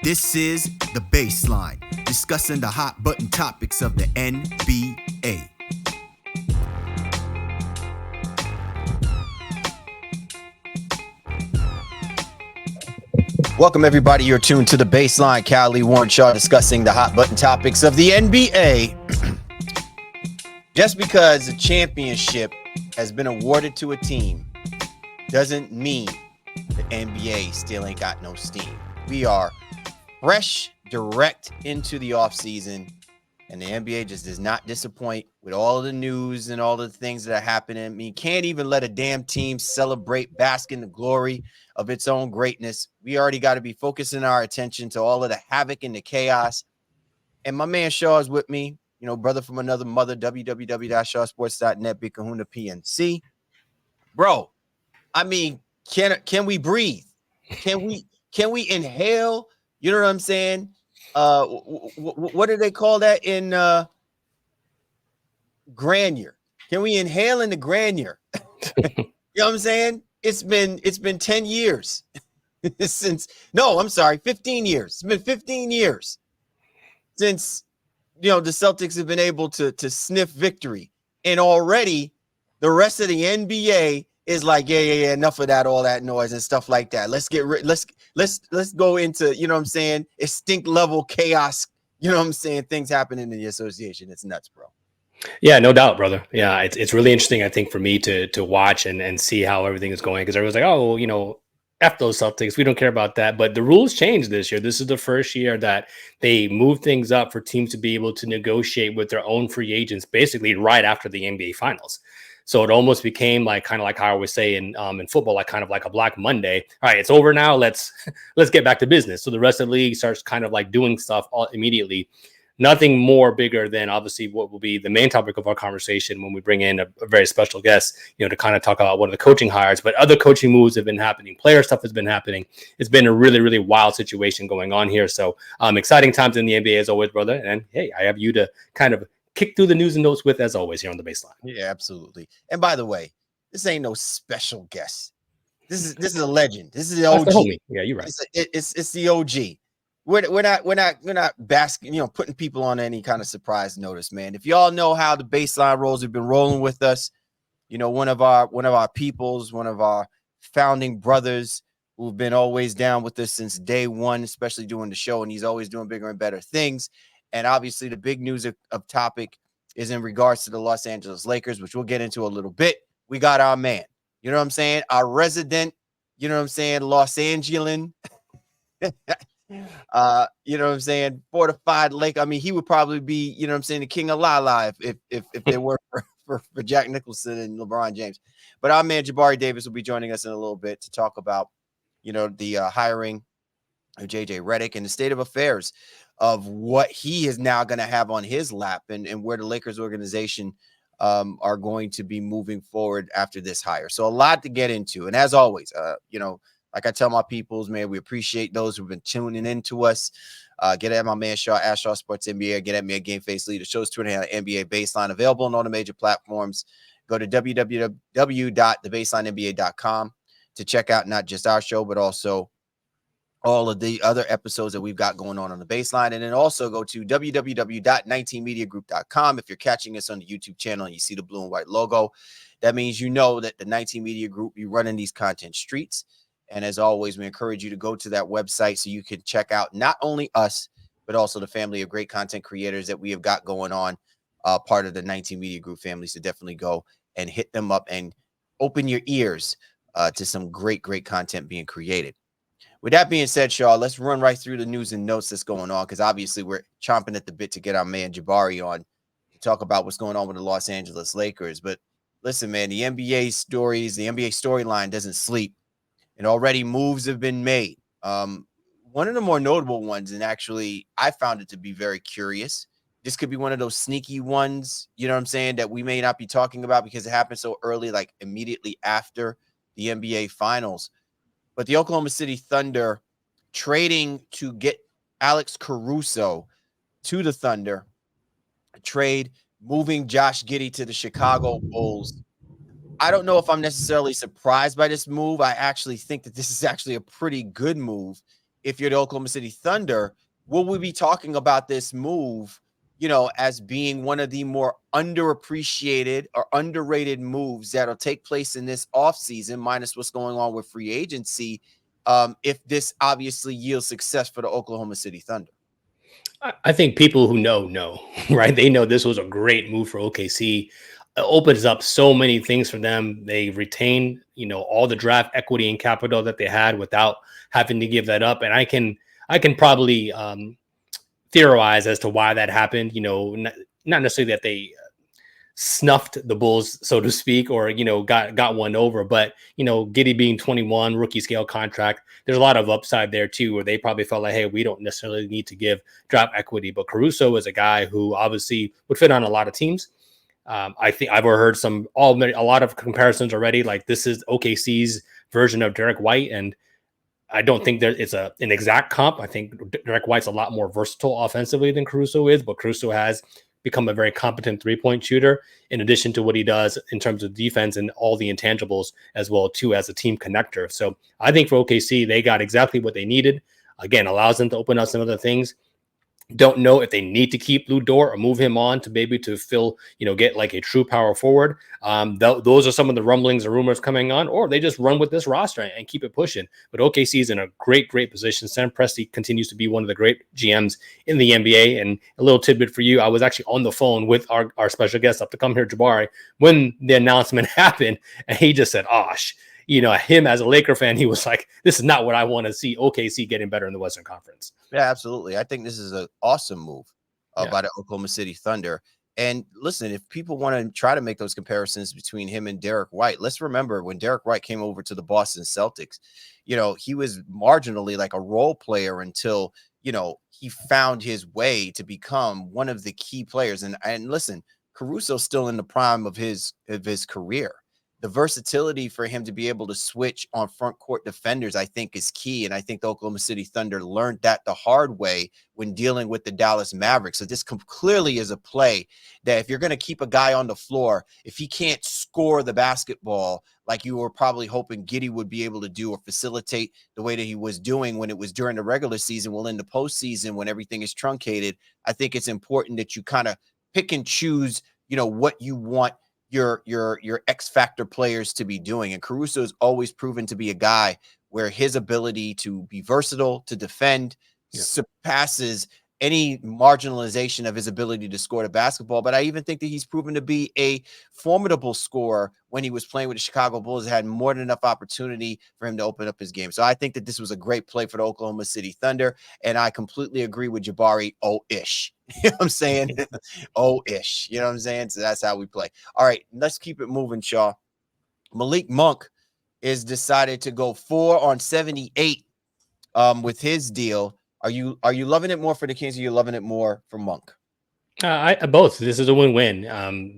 This is The Baseline, discussing the hot button topics of the NBA. Welcome, everybody. You're tuned to The Baseline. Callie Warren Shaw discussing the hot button topics of the NBA. Just because a championship has been awarded to a team doesn't mean the NBA still ain't got no steam. We are fresh, direct into the offseason, and the NBA just does not disappoint with all of the news and all the things that are happening. I mean, can't even let a damn team celebrate, bask in the glory of its own greatness. We already got to be focusing our attention to all of the havoc and the chaos. And my man Shaw is with me, you know, brother from another mother, www.shawsports.net, Big Kahuna PNC. Bro, I mean, can we breathe? Can we inhale? You know what I'm saying? What do they call that in grandeur? Can we inhale in the grandeur? You know what I'm saying? It's been 10 years since 15 years. It's been 15 years since, you know, the Celtics have been able to sniff victory. And already the rest of the NBA is like, yeah, enough of that, all that noise and stuff like that. Let's go into, you know what I'm saying, extinct level chaos, you know what I'm saying, things happening in the association. It's nuts, bro. Yeah, no doubt, brother. Yeah, it's really interesting, I think, for me to watch and see how everything is going, because everyone's like, oh, you know, F those Celtics. We don't care about that. But the rules changed this year. This is the first year that they moved things up for teams to be able to negotiate with their own free agents basically right after the NBA Finals. So it almost became like kind of like how I always say in football, like kind of like a Black Monday. All right, it's over now. Let's get back to business. So the rest of the league starts kind of like doing stuff all immediately. Nothing more bigger than obviously what will be the main topic of our conversation when we bring in a very special guest, you know, to kind of talk about one of the coaching hires. But other coaching moves have been happening. Player stuff has been happening. It's been a really, really wild situation going on here. So exciting times in the NBA as always, brother. And hey, I have you to kind of kick through the news and notes with, as always, here on The Baseline. Yeah, absolutely. And by the way, this ain't no special guest. This is a legend. This is the OG. Yeah, you're right. It's the OG. We're not basking, you know, putting people on any kind of surprise notice, man. If y'all know how the Baseline rolls have been rolling with us, you know, one of our peoples, one of our founding brothers who've been always down with us since day one, especially doing the show, and he's always doing bigger and better things. And obviously the big news of topic is in regards to the Los Angeles Lakers, which we'll get into a little bit. We got our man, you know what I'm saying? Our resident, you know what I'm saying, Los Angelan. You know what I'm saying, fortified Lake. I mean, he would probably be, you know what I'm saying, the king of Lala if there were for Jack Nicholson and LeBron James. But our man Jabari Davis will be joining us in a little bit to talk about, you know, the hiring of JJ Redick and the state of affairs of what he is now going to have on his lap and where the Lakers organization are going to be moving forward after this hire. So a lot to get into. And as always, you know, like I tell my peoples, man, we appreciate those who've been tuning in to us. Get at my man Shaw, at Shaw Sports NBA. Get at me at Game Face Leader. Show's Twitter handle, NBA Baseline, available on all the major platforms. Go to www.thebaselinenba.com to check out not just our show, but also all of the other episodes that we've got going on the Baseline. And then also go to www.19mediagroup.com. If you're catching us on the YouTube channel and you see the blue and white logo, that means you know that the 19 Media Group be running these content streets. And as always, we encourage you to go to that website so you can check out not only us, but also the family of great content creators that we have got going on, part of the 19 Media Group family. So definitely go and hit them up and open your ears to some great content being created. With that being said, Shaw, let's run right through the news and notes that's going on, because obviously we're chomping at the bit to get our man Jabari on to talk about what's going on with the Los Angeles Lakers. But listen, man, the NBA storyline doesn't sleep. And already moves have been made. One of the more notable ones, and actually I found it to be very curious. This could be one of those sneaky ones, you know what I'm saying, that we may not be talking about because it happened so early, like immediately after the NBA Finals. But the Oklahoma City Thunder trading to get Alex Caruso to the Thunder, a trade moving Josh Giddey to the Chicago Bulls. I don't know if I'm necessarily surprised by this move. I actually think that this is actually a pretty good move if you're the Oklahoma City Thunder, will we be talking about this move, as being one of the more underappreciated or underrated moves that'll take place in this offseason, minus what's going on with free agency, if this obviously yields success for the Oklahoma City Thunder? I think people who know, right? They know this was a great move for OKC. It opens up so many things for them. They retain, all the draft equity and capital that they had without having to give that up. And I can probably theorize as to why that happened. Not necessarily that they snuffed the Bulls, so to speak, or got one over. But Giddey being 21, rookie scale contract, there's a lot of upside there too, where they probably felt like, hey, we don't necessarily need to give draft equity. But Caruso is a guy who obviously would fit on a lot of teams. I think I've heard a lot of comparisons already. Like, this is OKC's version of Derek White, and I don't think it's an exact comp. I think Derek White's a lot more versatile offensively than Caruso is, but Caruso has become a very competent three-point shooter, in addition to what he does in terms of defense and all the intangibles as well too, as a team connector. So I think for OKC, they got exactly what they needed. Again, allows them to open up some other things. Don't know if they need to keep Lou Dort or move him on to maybe to fill, get like a true power forward. Those are some of the rumblings and rumors coming on, or they just run with this roster and keep it pushing. But OKC is in a great position. Sam Presti continues to be one of the great GMs in the NBA. And a little tidbit for you, I was actually on the phone with our special guest up to come here, Jabari, when the announcement happened, and he just said, him as a Laker fan, he was like, this is not what I want to see OKC getting better in the Western Conference. Yeah, absolutely. I think this is an awesome move by the Oklahoma City Thunder. And listen, if people want to try to make those comparisons between him and Derek White, let's remember when Derek White came over to the Boston Celtics, he was marginally like a role player until, he found his way to become one of the key players. And listen, Caruso's still in the prime of his career. The versatility for him to be able to switch on front court defenders, I think, is key. And I think the Oklahoma City Thunder learned that the hard way when dealing with the Dallas Mavericks. So this clearly is a play that if you're going to keep a guy on the floor, if he can't score the basketball like you were probably hoping Giddey would be able to do, or facilitate the way that he was doing when it was during the regular season, well, in the postseason when everything is truncated, I think it's important that you kind of pick and choose, what you want your X factor players to be doing. And Caruso has always proven to be a guy where his ability to be versatile, to defend, surpasses any marginalization of his ability to score the basketball. But I even think that he's proven to be a formidable scorer when he was playing with the Chicago Bulls. Had more than enough opportunity for him to open up his game. So I think that this was a great play for the Oklahoma City Thunder. And I completely agree with Jabari. Oh-ish. You know what I'm saying? Oh-ish. You know what I'm saying? So that's how we play. All right, let's keep it moving, Shaw. Malik Monk is decided to go 4 on 78 with his deal. Are you loving it more for the Kings, or are you loving it more for Monk? Both. This is a win-win.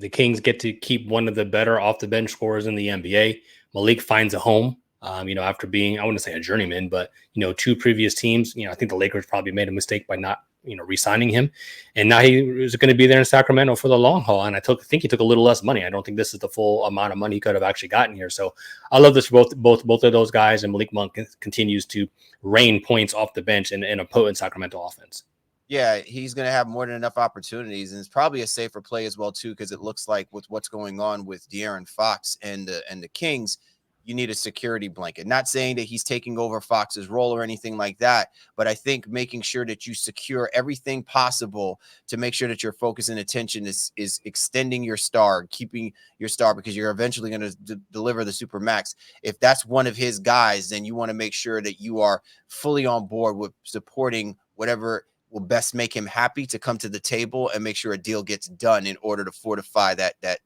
The Kings get to keep one of the better off-the-bench scorers in the NBA. Malik finds a home, after being, I wouldn't say a journeyman, but, 2 previous teams. I think the Lakers probably made a mistake by not, re-signing him. And now he is going to be there in Sacramento for the long haul. And I think he took a little less money. I don't think this is the full amount of money he could have actually gotten here. So I love this for both of those guys. And Malik Monk continues to rain points off the bench in a potent Sacramento offense. Yeah, he's going to have more than enough opportunities, and it's probably a safer play as well too, because it looks like with what's going on with De'Aaron Fox and the Kings, you need a security blanket. Not saying that he's taking over Fox's role or anything like that, but I think making sure that you secure everything possible to make sure that your focus and attention is extending your star, keeping your star, because you're eventually going to deliver the super max. If that's one of his guys, then you want to make sure that you are fully on board with supporting whatever will best make him happy to come to the table and make sure a deal gets done in order to fortify that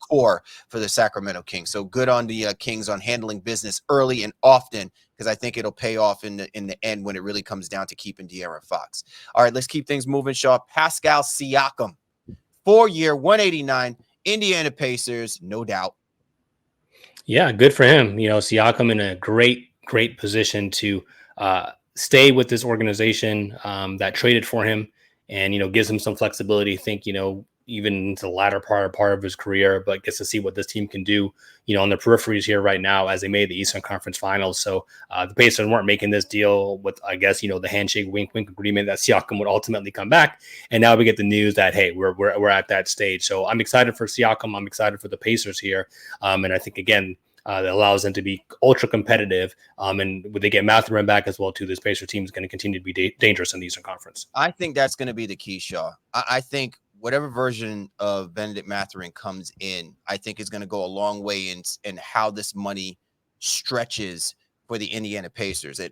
core for the Sacramento Kings. So good on the Kings on handling business early and often, because I think it'll pay off in the end when it really comes down to keeping De'Aaron Fox. All right, let's keep things moving, Shaw. Pascal Siakam, 4-year, 189, Indiana Pacers, no doubt. Yeah, good for him. Siakam in a great position to stay with this organization that traded for him, and gives him some flexibility. I think even into the latter part of his career, but gets to see what this team can do, on the peripheries here right now as they made the Eastern Conference Finals. So the Pacers weren't making this deal with, I guess, the handshake wink agreement that Siakam would ultimately come back. And now we get the news that, hey, we're at that stage. So I'm excited for Siakam. I'm excited for the Pacers here. And I think, again, that allows them to be ultra competitive. And when they get Mathurin back as well, too, this Pacer team is going to continue to be dangerous in the Eastern Conference. I think that's going to be the key, Shaw. I think whatever version of Benedict Mathurin comes in, I think is going to go a long way in how this money stretches for the Indiana Pacers.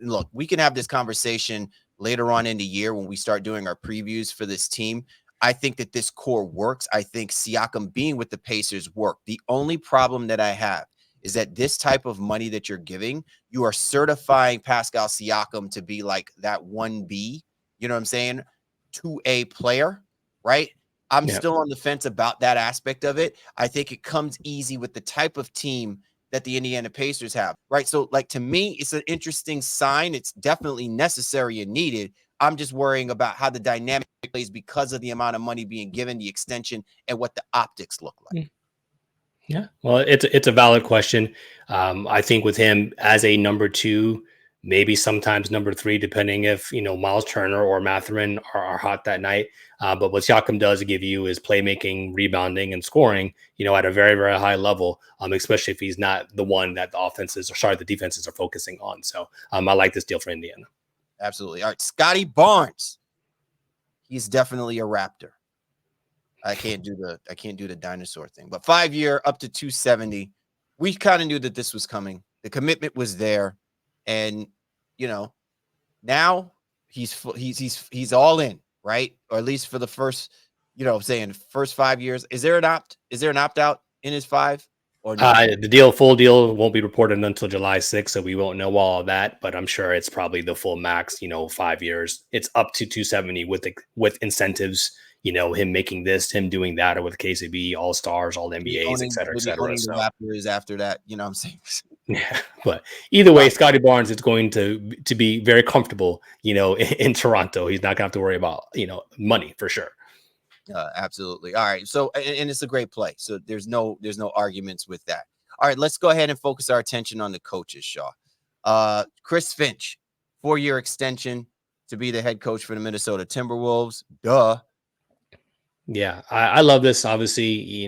Look, we can have this conversation later on in the year when we start doing our previews for this team. I think that this core works. I think Siakam being with the Pacers work. The only problem that I have is that this type of money that you're giving, you are certifying Pascal Siakam to be like that 1B, you know what I'm saying, 2A player, right? I'm still on the fence about that aspect of it. I think it comes easy with the type of team that the Indiana Pacers have, right? So, like, to me, it's an interesting sign. It's definitely necessary and needed. I'm just worrying about how the dynamic plays because of the amount of money being given, the extension, and what the optics look like. Yeah, well, it's a valid question. I think with him as a number 2, maybe sometimes number 3, depending if Miles Turner or Mathurin are hot that night. But what Siakam does give you is playmaking, rebounding, and scoring. At a very, very high level. Especially if he's not the one that the defenses are focusing on. So I like this deal for Indiana. Absolutely. All right, Scottie Barnes. He's definitely a Raptor. I can't do the dinosaur thing, but 5-year up to 270. We kind of knew that this was coming. The commitment was there, and now he's all in, right? Or at least for the first, first 5 years. Is there an opt out in his 5? Or no? The full deal won't be reported until July 6th, so we won't know all of that. But I'm sure it's probably the full max. 5 years. It's up to 270 with incentives. Him making this, him doing that, or with KCB, all stars, all NBAs, et cetera, et cetera. So the Raptors after that, what I'm saying. Yeah, but either way, Scottie Barnes is going to be very comfortable, in Toronto. He's not going to have to worry about, money for sure. Absolutely. All right. So, and it's a great play. So there's no arguments with that. All right, let's go ahead and focus our attention on the coaches, Shaw. Chris Finch, 4-year extension to be the head coach for the Minnesota Timberwolves. Duh. Yeah, I love this. Obviously,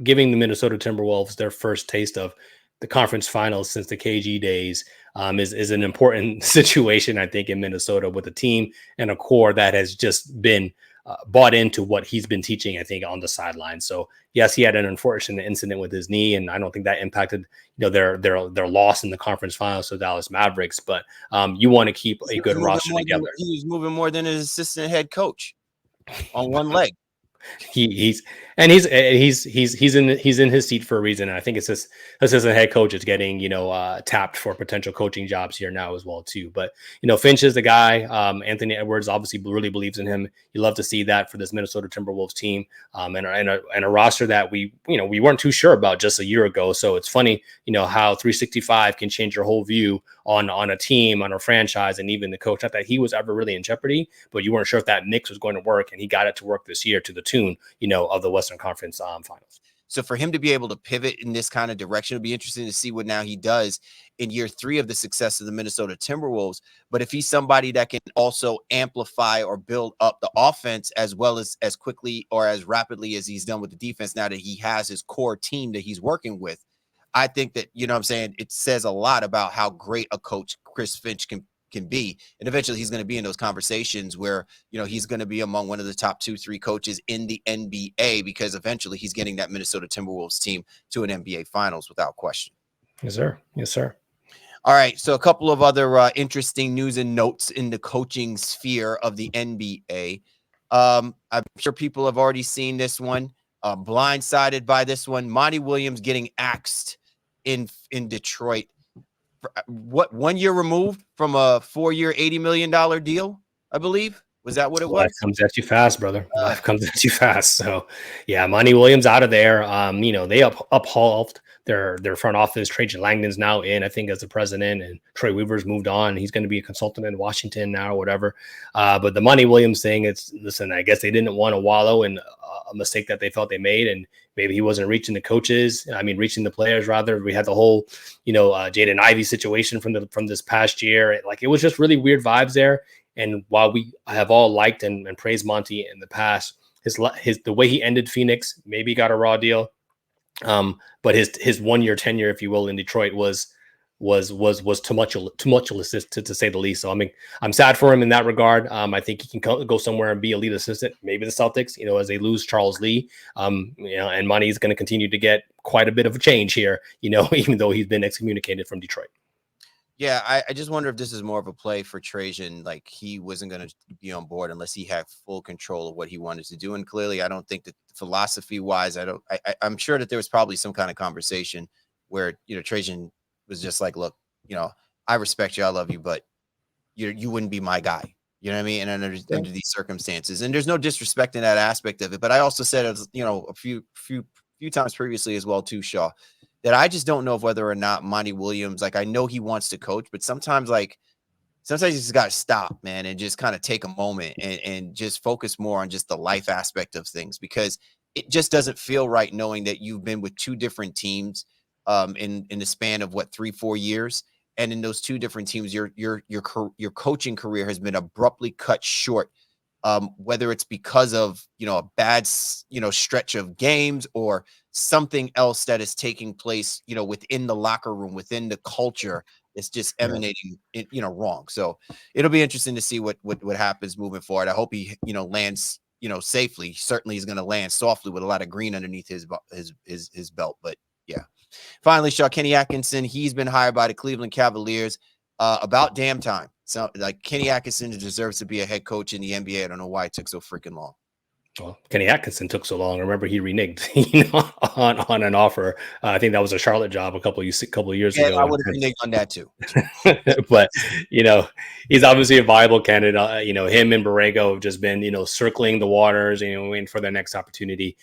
giving the Minnesota Timberwolves their first taste of the conference finals since the KG days is an important situation, I think, in Minnesota with a team and a core that has just been bought into what he's been teaching, I think, on the sideline. So yes, he had an unfortunate incident with his knee, and I don't think that impacted their loss in the conference finals to Dallas Mavericks. But you want to keep a good roster together. He was moving more than his assistant head coach on one leg. He's in his seat for a reason. And I think it's this assistant head coach is getting tapped for potential coaching jobs here now as well too. But Finch is the guy. Anthony Edwards obviously really believes in him. You love to see that for this Minnesota Timberwolves team, and a roster that we weren't too sure about just a year ago. So it's funny how 365 can change your whole view on a team, on a franchise, and even the coach. Not that he was ever really in jeopardy, but you weren't sure if that mix was going to work, and he got it to work this year to the tune of the Western Conference Finals. So for him to be able to pivot in this kind of direction, it'll be interesting to see what now he does in year 3 of the success of the Minnesota Timberwolves. But if he's somebody that can also amplify or build up the offense as well as quickly or as rapidly as he's done with the defense, now that he has his core team that he's working with, I think that, it says a lot about how great a coach Chris Finch can be. And eventually he's going to be in those conversations where, he's going to be among one of the top 2-3 coaches in the NBA, because eventually he's getting that Minnesota Timberwolves team to an NBA finals without question. Yes, sir. Yes, sir. All right. So a couple of other interesting news and notes in the coaching sphere of the NBA. I'm sure people have already seen this one, blindsided by this one. Monty Williams getting axed in Detroit. What, 1 year removed from a 4-year, $80 million deal, I believe? Was that what it was? Life comes at you fast, brother. Life comes at you fast. So, yeah, Monty Williams out of there. They uphauled their front office. Trajan Langdon's now in, I think, as the president, and Troy Weaver's moved on. He's going to be a consultant in Washington now or whatever. But the Monty Williams thing, listen, I guess they didn't want to wallow in a mistake that they felt they made, and maybe he wasn't reaching the players rather. We had the whole, Jaden Ivey situation from this past year. Like, it was just really weird vibes there. And while we have all liked and praised Monty in the past, the way he ended Phoenix, maybe got a raw deal. But his 1 year tenure, if you will, in Detroit was tumultuous to say the least. So I mean, I'm sad for him in that regard. I think he can go somewhere and be a lead assistant, maybe the Celtics, as they lose Charles Lee. And Monty's going to continue to get quite a bit of a change here, even though he's been excommunicated from Detroit. Yeah, I just wonder if this is more of a play for Trajan. Like, he wasn't going to be on board unless he had full control of what he wanted to do. And clearly, I don't think that philosophy-wise, I'm sure that there was probably some kind of conversation where, Trajan was just like, look, I respect you, I love you, but you wouldn't be my guy. You know what I mean? And under these circumstances, and there's no disrespect in that aspect of it. But I also said, a few times previously as well too, Shaw, that I just don't know whether or not Monty Williams, like, I know he wants to coach, but sometimes you just got to stop, man, and just kind of take a moment and just focus more on just the life aspect of things, because it just doesn't feel right knowing that you've been with two different teams in the span of 3-4 years. And in those two different teams, your coaching career has been abruptly cut short. Whether it's because of, a bad, stretch of games or something else that is taking place, within the locker room, within the culture, it's just emanating, wrong. So it'll be interesting to see what happens moving forward. I hope he, lands, safely. Certainly he's going to land softly with a lot of green underneath his belt. But yeah. Finally, Shaw, Kenny Atkinson, he's been hired by the Cleveland Cavaliers. About damn time. So, like, Kenny Atkinson deserves to be a head coach in the NBA. I don't know why it took so freaking long. Well, Kenny Atkinson took so long. Remember, he reneged, on an offer. I think that was a Charlotte job a couple of years ago. I would have reneged on that too. But he's obviously a viable candidate. Him and Borrego have just been, circling the waters, waiting for their next opportunity.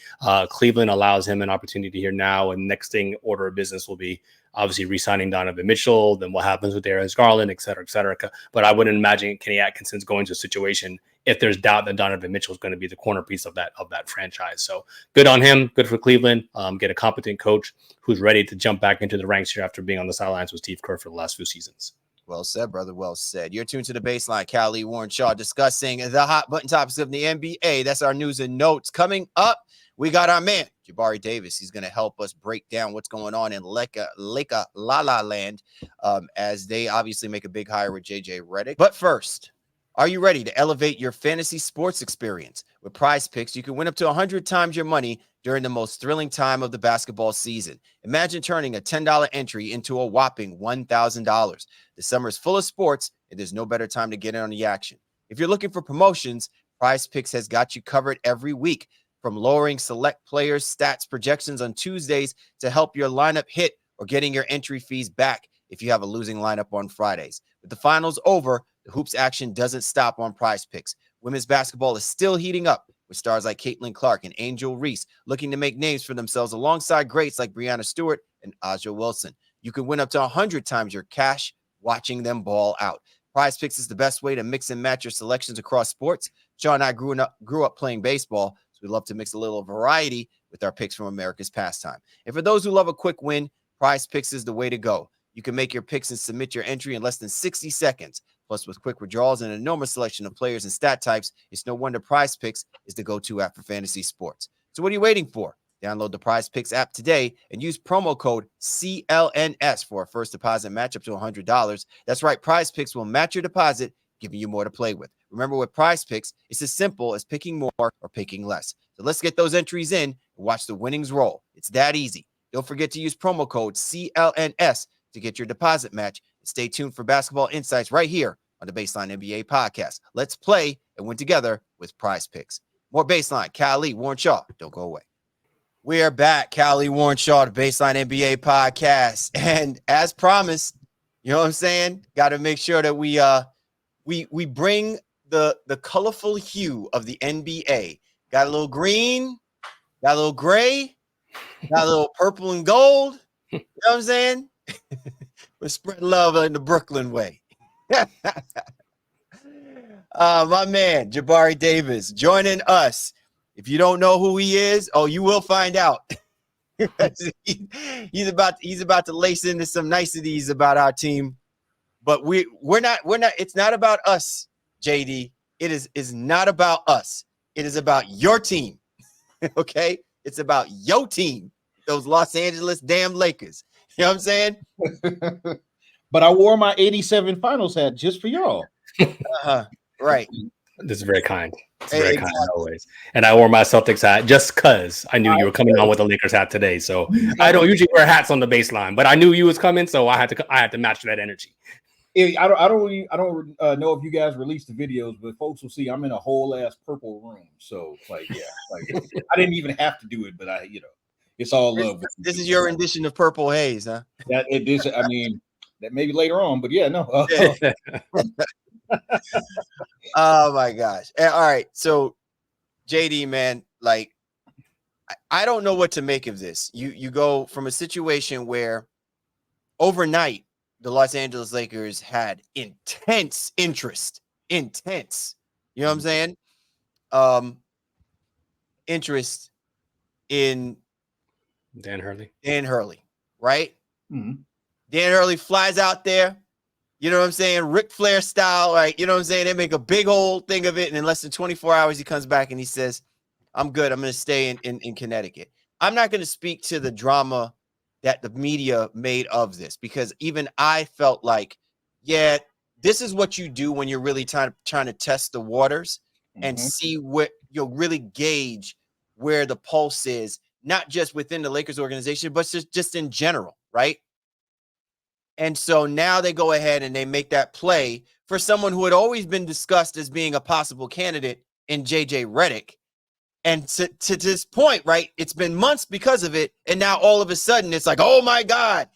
Cleveland allows him an opportunity here now, and next thing order of business will be obviously re-signing Donovan Mitchell, then what happens with Darius Garland, et cetera, et cetera. But I wouldn't imagine Kenny Atkinson's going to a situation if there's doubt that Donovan Mitchell is going to be the corner piece of that franchise. So good on him. Good for Cleveland. Get a competent coach who's ready to jump back into the ranks here after being on the sidelines with Steve Kerr for the last few seasons. Well said, brother. Well said. You're tuned to The Baseline. Callie, Warren Shaw discussing the hot button topics of the NBA. That's our news and notes. Coming up, we got our man, Jabari Davis. He's going to help us break down what's going on in Leka La La Land as they obviously make a big hire with JJ Redick. But first, are you ready to elevate your fantasy sports experience? With Prize Picks, you can win up to 100 times your money during the most thrilling time of the basketball season. Imagine turning a $10 entry into a whopping $1,000. The summer is full of sports, and there's no better time to get in on the action. If you're looking for promotions, Prize Picks has got you covered every week. From lowering select players' stats projections on Tuesdays to help your lineup hit, or getting your entry fees back if you have a losing lineup on Fridays. With the finals over, the hoops action doesn't stop on Prize Picks. Women's basketball is still heating up, with stars like Caitlin Clark and Angel Reese looking to make names for themselves alongside greats like Breanna Stewart and Aja Wilson. You can win up to 100 times your cash watching them ball out. Prize Picks is the best way to mix and match your selections across sports. Sean and I grew up playing baseball, so we love to mix a little variety with our picks from America's pastime. And for those who love a quick win, Prize Picks is the way to go. You can make your picks and submit your entry in less than 60 seconds. Plus, with quick withdrawals and an enormous selection of players and stat types, it's no wonder Prize Picks is the go-to app for fantasy sports. So what are you waiting for? Download the Prize Picks app today and use promo code CLNS for a first deposit match up to $100. That's right, Prize Picks will match your deposit, giving you more to play with. Remember, with Prize Picks, it's as simple as picking more or picking less. So let's get those entries in and watch the winnings roll. It's that easy. Don't forget to use promo code CLNS to get your deposit match. And stay tuned for basketball insights right here on the Baseline NBA podcast. Let's play and win together with Prize Picks. More Baseline. Callie, Warren Shaw. Don't go away. We are back. Callie, Warren Shaw, the Baseline NBA podcast. And as promised, you know what I'm saying? Got to make sure that we bring the colorful hue of the NBA. Got a little green, got a little gray, got a little purple and gold. You know what I'm saying? We spread love in the Brooklyn way. My man, Jabari Davis, joining us. If you don't know who he is, you will find out. he's about to lace into some niceties about our team. But we're not, it's not about us, JD. It is not about us. It is about your team. Okay? It's about your team. Those Los Angeles damn Lakers. You know what I'm saying? But I wore my 87 finals hat just for y'all. Right. This is very kind. It's very kind always. And I wore my Celtics hat just because I knew you were coming on with the Lakers hat today. So I don't usually wear hats on the baseline, but I knew you was coming, so I had to match that energy. I don't know if you guys released the videos, but folks will see I'm in a whole ass purple room. So I didn't even have to do it, but it's all love. This is your rendition of Purple Haze, huh? That maybe later on, but yeah, no. Oh my gosh. All right. So JD, man, like I don't know what to make of this. You go from a situation where overnight the Los Angeles Lakers had intense interest. Intense. You know what I'm saying? Interest in Dan Hurley, right? Mm-hmm. Dan Hurley flies out there. You know what I'm saying? Ric Flair style, right? You know what I'm saying? They make a big old thing of it, and in less than 24 hours, he comes back and he says, I'm good. I'm going to stay in Connecticut. I'm not going to speak to the drama that the media made of this, because even I felt like, yeah, this is what you do when you're really trying to test the waters and see what you'll really gauge where the pulse is, not just within the Lakers organization, but just in general, right? And so now they go ahead and they make that play for someone who had always been discussed as being a possible candidate in JJ Redick. And to this point, right, it's been months because of it. And now all of a sudden it's like, oh my God,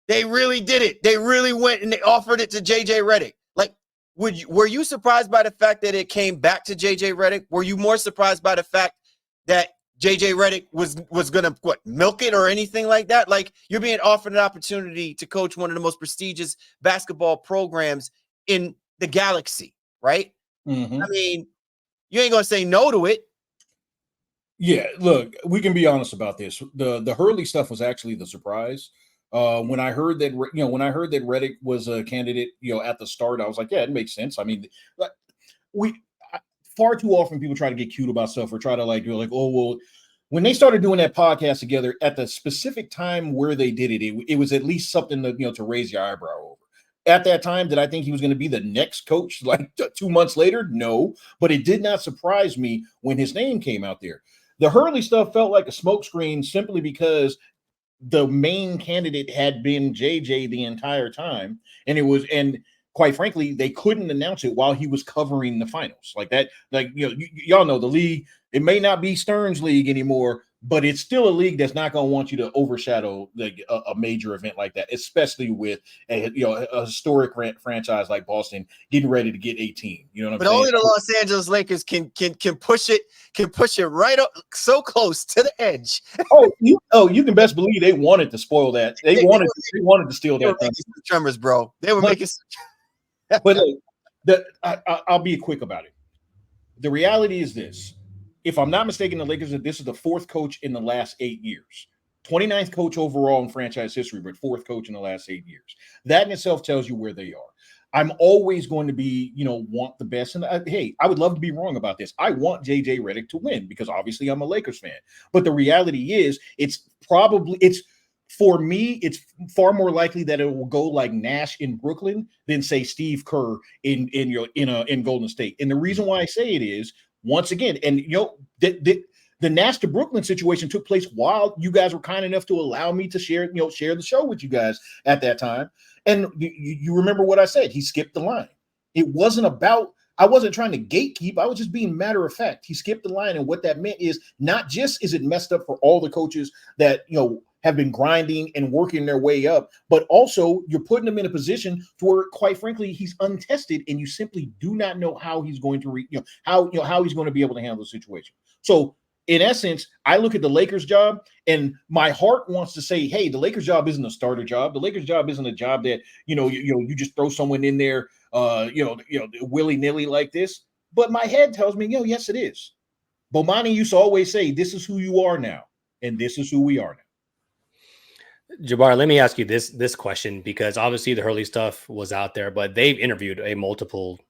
they really did it. They really went and they offered it to JJ Redick. Like, were you surprised by the fact that it came back to JJ Redick? Were you more surprised by the fact that JJ Redick was going to milk it or anything like that? Like, you're being offered an opportunity to coach one of the most prestigious basketball programs in the galaxy, right? Mm-hmm. I mean, you ain't going to say no to it. Yeah, look, we can be honest about this. The Hurley stuff was actually the surprise. When I heard that, Redick was a candidate, at the start, I was like, yeah, it makes sense. I mean, far too often people try to get cute about stuff or try to do oh, well, when they started doing that podcast together at the specific time where they did it, it was at least something to raise your eyebrow over. At that time, did I think he was going to be the next coach 2 months later? No, but it did not surprise me when his name came out there. The Hurley stuff felt like a smokescreen simply because the main candidate had been JJ the entire time. And quite frankly, they couldn't announce it while he was covering the finals like that. Y'all know the league, it may not be Stern's league anymore, but it's still a league that's not going to want you to overshadow a major event like that, especially with a historic franchise like Boston getting ready to get 18. You know what I'm saying? But only the Los Angeles Lakers can push it right up so close to the edge. You can best believe they wanted to spoil that. They wanted to steal that. Making some tremors, bro. They were making some. But I'll be quick about it. The reality is this. If I'm not mistaken, the Lakers, this is the fourth coach in the last 8 years. 29th coach overall in franchise history, but fourth coach in the last 8 years. That in itself tells you where they are. I'm always going to be, want the best. And hey, I would love to be wrong about this. I want JJ Redick to win because obviously I'm a Lakers fan. But the reality is for me, it's far more likely that it will go like Nash in Brooklyn than say Steve Kerr in Golden State. And the reason why I say it is, once again, and the Nash to Brooklyn situation took place while you guys were kind enough to allow me to share the show with you guys at that time. And you remember what I said? He skipped the line. It wasn't about, I wasn't trying to gatekeep. I was just being matter of fact. He skipped the line. And what that meant is not just is it messed up for all the coaches that, have been grinding and working their way up, but also you're putting him in a position to where, quite frankly, he's untested and you simply do not know how he's going to how he's going to be able to handle the situation. So in essence, I look at the Lakers job and my heart wants to say, hey, the Lakers job isn't a starter job. The Lakers job isn't a job that, you just throw someone in there, willy-nilly like this. But my head tells me, yes, it is. Bomani used to always say, this is who you are now. And this is who we are now. Jabbar, let me ask you this question, because obviously the Hurley stuff was out there, but they've interviewed multiple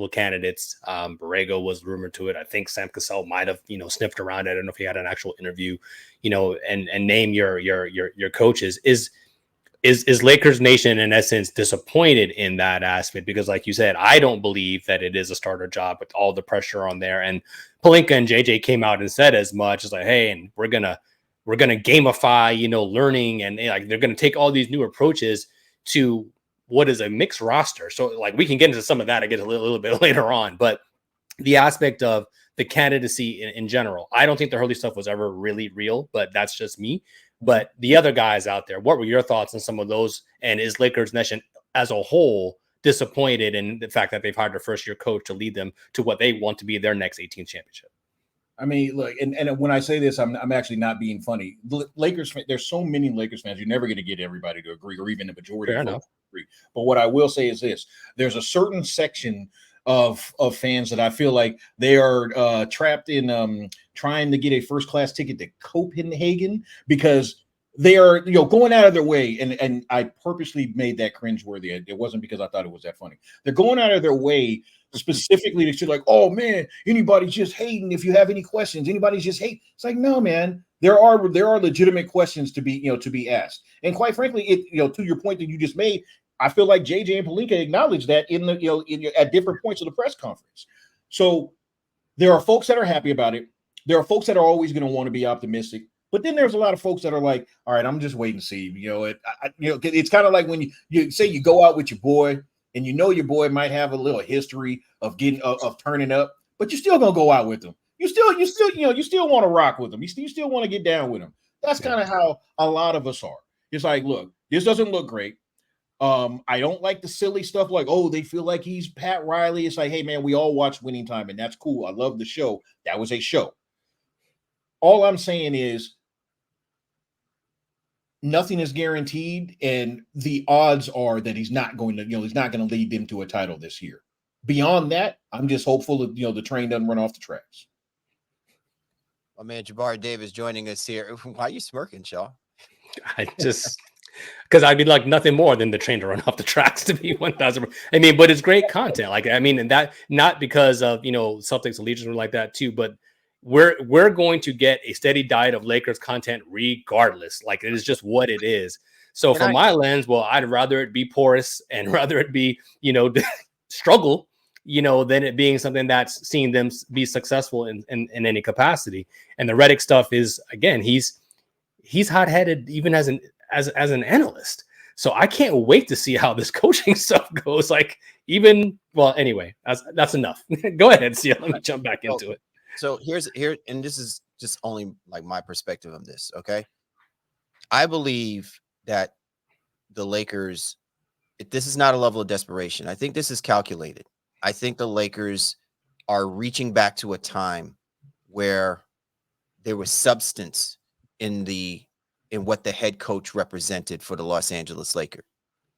candidates. Borrego was rumored to it. I think Sam Cassell might have, sniffed around. I don't know if he had an actual interview, and name your coaches. Is Lakers Nation in essence disappointed in that aspect? Because like you said, I don't believe that it is a starter job with all the pressure on there. And Pelinka and JJ came out and said as much. It's like, hey, and we're gonna gamify, learning, and like they're gonna take all these new approaches to what is a mixed roster. So like we can get into some of that, I guess, a little bit later on. But the aspect of the candidacy in general, I don't think the Hurley stuff was ever really real, but that's just me. But the other guys out there, what were your thoughts on some of those? And is Lakers Nation as a whole disappointed in the fact that they've hired their first-year coach to lead them to what they want to be their next 18th championship? I mean, look, and when I say this, I'm actually not being funny. Lakers, there's so many Lakers fans, you're never going to get everybody to agree, or even the majority of folks to agree. But what I will say is this: there's a certain section of fans that I feel like they are trapped in trying to get a first-class ticket to Copenhagen, because they are, going out of their way, and I purposely made that cringeworthy. It wasn't because I thought it was that funny. They're going out of their way specifically to say like, oh man, anybody's just hating. If you have any questions, anybody's just hate. It's like, no, man, there are legitimate questions to be asked. And quite frankly, to your point that you just made, I feel like JJ and Pelinka acknowledged that at different points of the press conference. So there are folks that are happy about it. There are folks that are always going to want to be optimistic. But then there's a lot of folks that are like, all right, I'm just waiting to see. It's kind of like when you say you go out with your boy, and your boy might have a little history of getting of turning up, but you're still gonna go out with him. You still want to rock with him. You still want to get down with him. That's kind of how a lot of us are. It's like, look, this doesn't look great. I don't like the silly stuff like, oh, they feel like he's Pat Riley. It's like, hey man, we all watch Winning Time, and that's cool. I love the show. That was a show. All I'm saying is, nothing is guaranteed, and the odds are that he's not going to lead them to a title this year. Beyond that, I'm just hopeful that the train doesn't run off the tracks. My man Jabari Davis joining us here. Why are you smirking, Shaw? I just because I'd be like nothing more than the train to run off the tracks, to be 1,000. I mean, but it's great content. Like, I mean, and that not because of Celtics allegiance or like that too, but we're going to get a steady diet of Lakers content regardless. Like, it is just what it is. So from my lens, well, I'd rather it be porous and rather it be, struggle, than it being something that's seeing them be successful in any capacity. And the Redick stuff is, again, he's hot-headed even as an analyst. So I can't wait to see how this coaching stuff goes. Like, anyway, that's enough. Go ahead, Sia. Let me jump back into it. So here, and this is just only like my perspective of this. Okay. I believe that the Lakers, this is not a level of desperation. I think this is calculated. I think the Lakers are reaching back to a time where there was substance in what the head coach represented for the Los Angeles Lakers.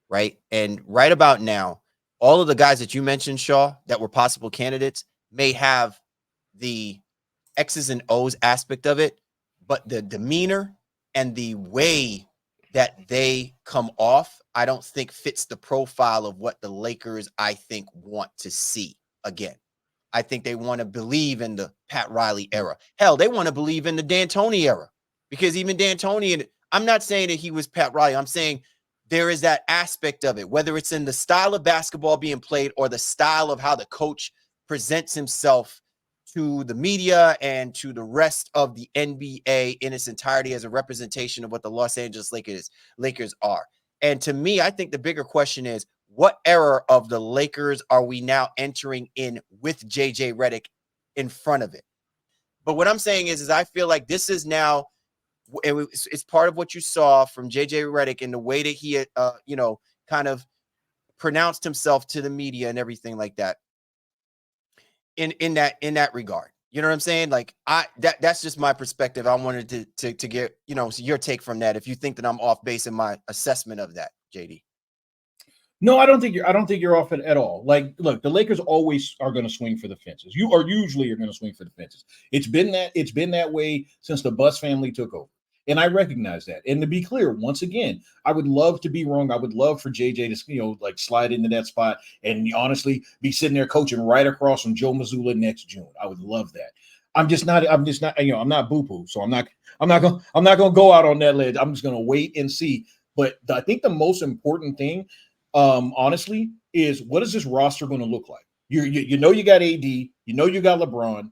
Right. And right about now, all of the guys that you mentioned, Shaw, that were possible candidates may have the X's and O's aspect of it, but the demeanor and the way that they come off, I don't think fits the profile of what the Lakers, I think, want to see again. I think they want to believe in the Pat Riley era. Hell, they want to believe in the D'Antoni era, because even D'Antoni, I'm not saying that he was Pat Riley. I'm saying there is that aspect of it, whether it's in the style of basketball being played or the style of how the coach presents himself to the media and to the rest of the NBA in its entirety as a representation of what the Los Angeles Lakers are. And to me, I think the bigger question is, what era of the Lakers are we now entering in with JJ Redick in front of it? But what I'm saying is I feel like this is now, it's part of what you saw from JJ Redick in the way that he, kind of pronounced himself to the media and everything like that. In that regard, You know what I'm saying? Like that's just my perspective. I wanted to get, your take from that. If you think that I'm off base in my assessment of that, JD. No, I don't think you're off it at all. Like, look, the Lakers always are going to swing for the fences. You are usually going to swing for the fences. It's been that way since the Buss family took over. And I recognize that. And to be clear, once again, I would love to be wrong. I would love for JJ to, like slide into that spot and honestly be sitting there coaching right across from Joe Mazzulla next June. I would love that. I'm just not, I'm not boo-boo. So I'm not going to go out on that ledge. I'm just going to wait and see. But I think the most important thing, honestly, is what is this roster going to look like? You got AD, you got LeBron.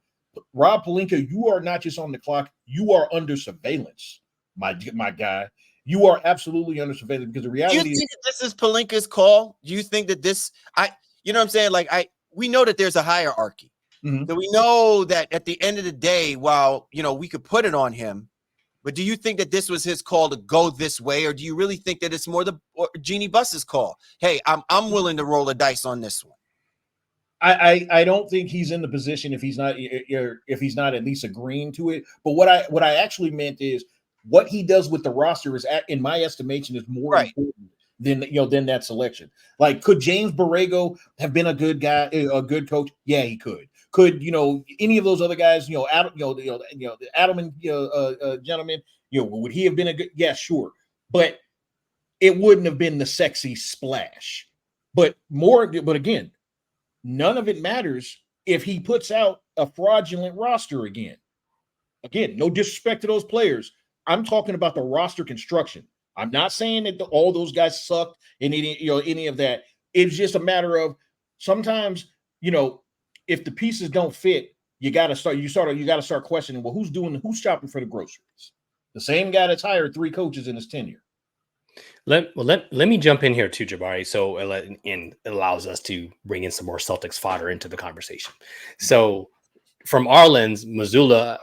Rob Pelinka, you are not just on the clock, you are under surveillance. My guy, you are absolutely under surveillance because the reality Do you think this is Pelinka's call? Do you think that you know what I'm saying? Like we know that there's a hierarchy. Mm-hmm. So we know that at the end of the day, while we could put it on him, but do you think that this was his call to go this way, or do you really think that it's more the Jeannie Buss's call? Hey, I'm willing to roll the dice on this one. I don't think he's in the position if he's not at least agreeing to it. But what I actually meant is what he does with the roster is, in my estimation, is more important than that selection. Like, could James Borrego have been a good guy, a good coach? Yeah, he could. Could any of those other guys, Adam, the Adelman gentleman, would he have been a good? Yeah, sure. But it wouldn't have been the sexy splash. But again, none of it matters if he puts out a fraudulent roster again. Again, no disrespect to those players. I'm talking about the roster construction. I'm not saying that all those guys sucked in any of that. It's just a matter of sometimes, if the pieces don't fit, you got to start questioning, well, who's shopping for the groceries? The same guy that's hired 3 coaches in his tenure. Let me jump in here too, Jabari. So it allows us to bring in some more Celtics fodder into the conversation. So from our lens, Mazzulla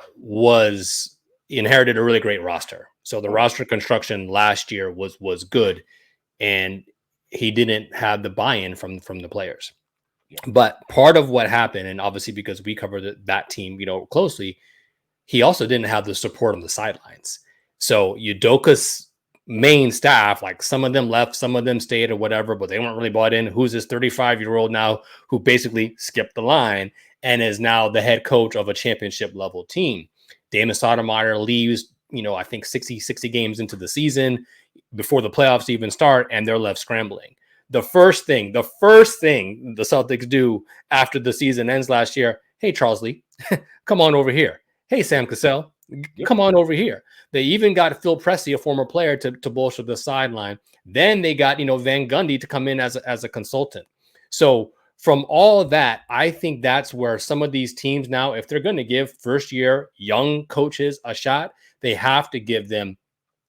inherited a really great roster. So the roster construction last year was good, and he didn't have the buy-in from the players. Yeah. But part of what happened, and obviously because we covered that team, closely, he also didn't have the support on the sidelines. So Udoka's main staff, like some of them left, some of them stayed or whatever, but they weren't really bought in. Who's this 35-year-old now who basically skipped the line and is now the head coach of a championship level team? Damon Stoudemire leaves, I think 60 games into the season before the playoffs even start, and they're left scrambling. The first thing the Celtics do after the season ends last year, hey, Charles Lee, come on over here. Hey, Sam Cassell, come on over here. They even got Phil Pressey, a former player, to bolster the sideline. Then they got, Van Gundy to come in as a consultant. So from all of that, I think that's where some of these teams now, if they're going to give first-year young coaches a shot, they have to give them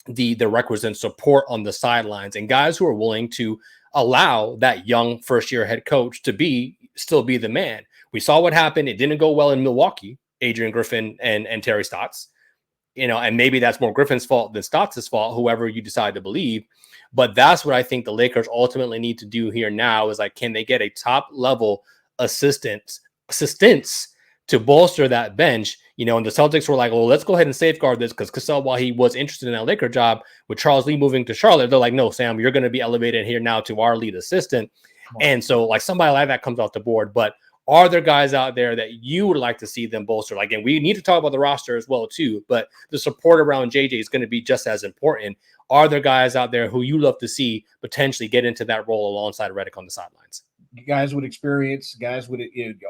the requisite support on the sidelines and guys who are willing to allow that young first-year head coach to still be the man. We saw what happened. It didn't go well in Milwaukee, Adrian Griffin and Terry Stotts. And maybe that's more Griffin's fault than Stotts' fault, whoever you decide to believe. But that's what I think the Lakers ultimately need to do here now is, like, can they get a top-level assistance to bolster that bench? And the Celtics were like, well, let's go ahead and safeguard this because Cassell, while he was interested in that Laker job, with Charles Lee moving to Charlotte, they're like, no, Sam, you're going to be elevated here now to our lead assistant. And so, like, somebody like that comes off the board. But are there guys out there that you would like to see them bolster? Like, and we need to talk about the roster as well, too. But the support around JJ is going to be just as important. Are there guys out there who you love to see potentially get into that role alongside Redick on the sidelines? Guys with experience, guys with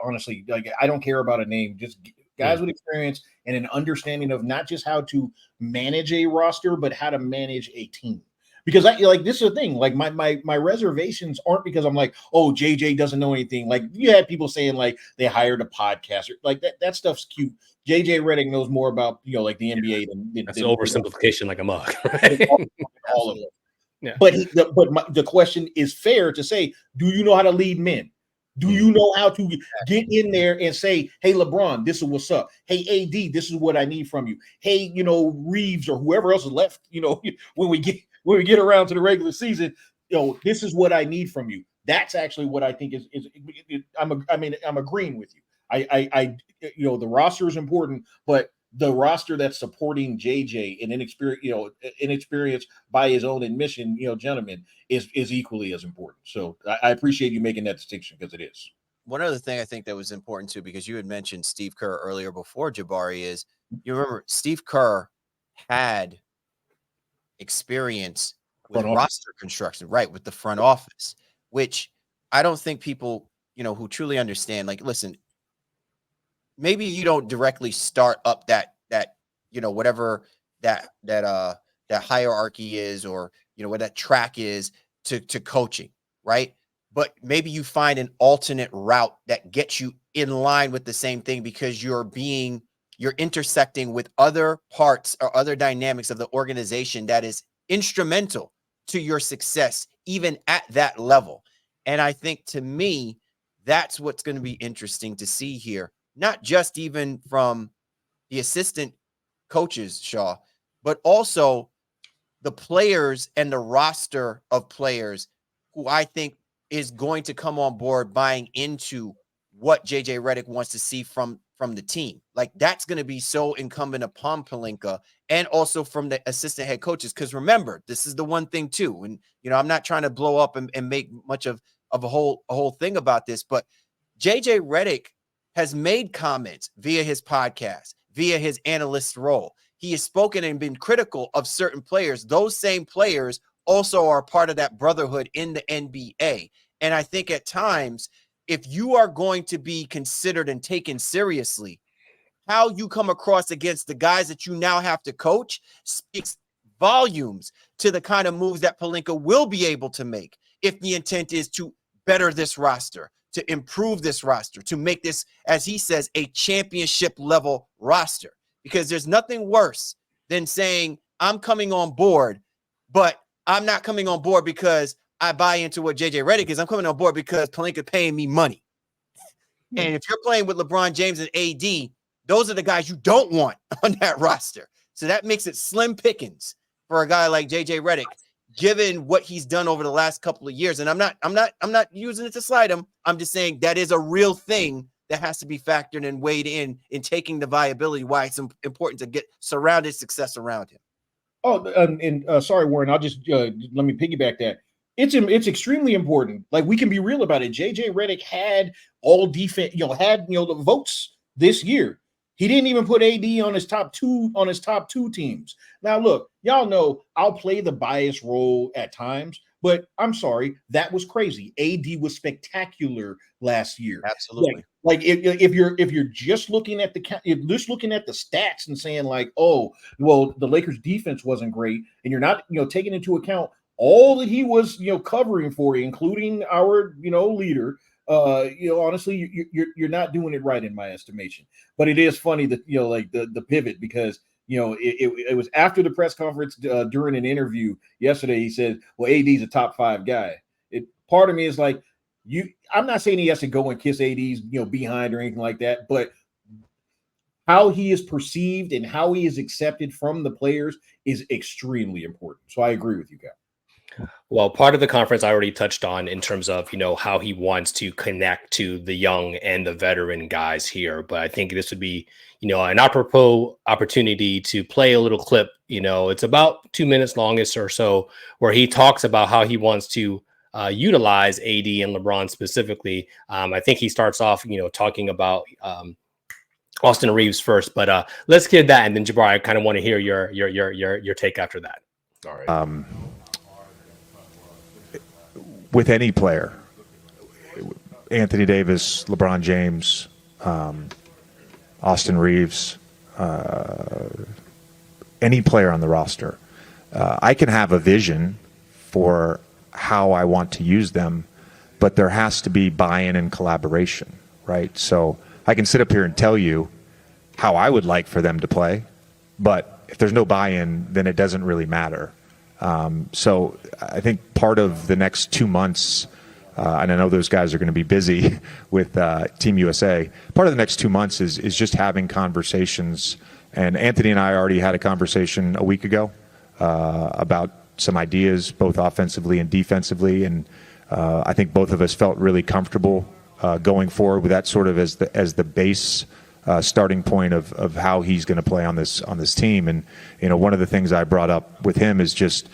honestly, like, I don't care about a name, just guys with experience and an understanding of not just how to manage a roster, but how to manage a team. Because this is the thing, like my reservations aren't because I'm like, oh, JJ doesn't know anything. Like, you had people saying like they hired a podcaster, like that stuff's cute. JJ Redick knows more about like the NBA than that's oversimplification like a mug, right? all of it. Yeah. But the question is fair to say, do you know how to lead men? Do you know how to get in there and say, hey, LeBron, this is what's up. Hey, AD, this is what I need from you. Hey, Reeves or whoever else is left, when we get around to the regular season, this is what I need from you. That's actually what I think is I'm agreeing with you. I the roster is important, but the roster that's supporting JJ and inexperienced by his own admission, gentlemen, is equally as important. So I appreciate you making that distinction, because it is. One other thing I think that was important too, because you had mentioned Steve Kerr earlier before, Jabari, is you remember Steve Kerr had experience with roster construction, right, with the front office, which I don't think people, who truly understand, like, listen, maybe you don't directly start up that whatever that hierarchy is, or what that track is to coaching, right? But maybe you find an alternate route that gets you in line with the same thing, because you're intersecting with other parts or other dynamics of the organization that is instrumental to your success, even at that level. And I think, to me, that's what's going to be interesting to see here, not just even from the assistant coaches, Shaw, but also the players and the roster of players who I think is going to come on board buying into what JJ Redick wants to see from the team. Like, that's going to be so incumbent upon Pelinka, and also from the assistant head coaches. Because remember, this is the one thing too, and I'm not trying to blow up and make much of a whole thing about this, but JJ Redick has made comments via his podcast, via his analyst role. He has spoken and been critical of certain players. Those same players also are part of that brotherhood in the NBA. And I think at times, if you are going to be considered and taken seriously, how you come across against the guys that you now have to coach speaks volumes to the kind of moves that Pelinka will be able to make, if the intent is to better this roster, to improve this roster, to make this, as he says, a championship level roster. Because there's nothing worse than saying, I'm coming on board, but I'm not coming on board because I buy into what JJ Redick is. I'm coming on board because Pelinka paying me money. And if you're playing with LeBron James and AD, those are the guys you don't want on that roster. So that makes it slim pickings for a guy like JJ Redick, given what he's done over the last couple of years. And I'm not using it to slight him. I'm just saying that is a real thing that has to be factored and weighed in taking the viability, why it's important to get surrounded success around him. Oh, and sorry, Warren, I'll just let me piggyback that. It's extremely important. Like, we can be real about it. JJ Redick had all defense, the votes this year. He didn't even put AD on his top two teams. Now, look, y'all know I'll play the bias role at times, but I'm sorry, that was crazy. AD was spectacular last year. Absolutely. Like if you're just looking at the stats and saying, like, oh, well, the Lakers defense wasn't great, and you're not taking into account all that he was covering for you, including our leader. Honestly, you're not doing it right in my estimation. But it is funny that like the pivot, because it was after the press conference during an interview yesterday. He said, well, AD's a top 5 guy. Part of me is like, I'm not saying he has to go and kiss AD's behind or anything like that, but how he is perceived and how he is accepted from the players is extremely important. So I agree with you guys. Well, part of the conference I already touched on in terms of, how he wants to connect to the young and the veteran guys here. But I think this would be, an apropos opportunity to play a little clip. It's about 2 minutes longest or so, where he talks about how he wants to utilize AD and LeBron specifically. I think he starts off, talking about Austin Reeves first. But let's get that, and then Jabari, I kind of want to hear your take after that. All right. With any player, Anthony Davis, LeBron James, Austin Reeves, any player on the roster, I can have a vision for how I want to use them, but there has to be buy-in and collaboration, right? So I can sit up here and tell you how I would like for them to play, but if there's no buy-in, then it doesn't really matter. So I think part of the next 2 months, and I know those guys are going to be busy with Team USA, part of the next 2 months is just having conversations. And Anthony and I already had a conversation a week ago about some ideas, both offensively and defensively. And I think both of us felt really comfortable going forward with that sort of as the base starting point of how he's going to play on this team. And one of the things I brought up with him is just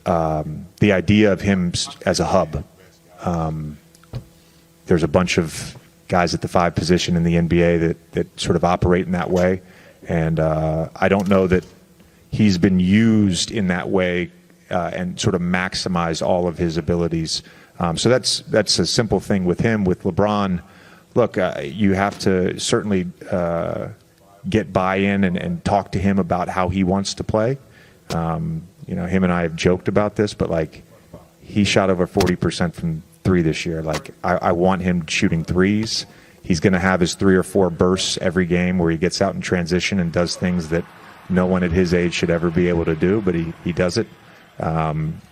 the idea of him as a hub. There's a bunch of guys at the 5 position in the NBA that sort of operate in that way, and I don't know that he's been used in that way and sort of maximize all of his abilities. So that's a simple thing with him. With LeBron, look, you have to certainly get buy-in and talk to him about how he wants to play. Him and I have joked about this, but like he shot over 40% from 3 this year. Like I want him shooting threes. He's going to have his 3 or 4 bursts every game where he gets out in transition and does things that no one at his age should ever be able to do, but he does it.